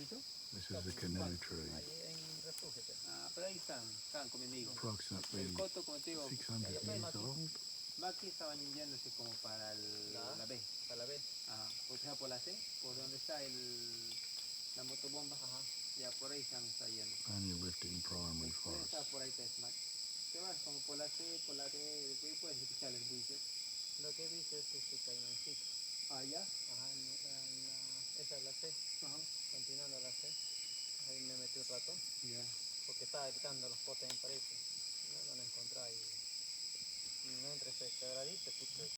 dicho? This is the canoe tree. Ahí en refugio. Ah, pero ahí están conmigo. Approximately El coto, como te digo, 600 years old. Maki estaban yéndose como para la B. Para la B. Ajá. Por ejemplo, por la C, por donde está la motobomba. Ajá. Ya por ahí se está yendo. Only lifting primary Puede flights. estar por ahí Tesmac. Te vas como por la C, por la D, después puedes escuchar el buitre. Lo que viste es este caimancito. Ah, ya. Ajá, esa es la C. Ajá. Continuando la C. Ahí me metí un rato. Ya. Porque estaba evitando los potes en pared. No lo encontré y no entre ese quebradito, puse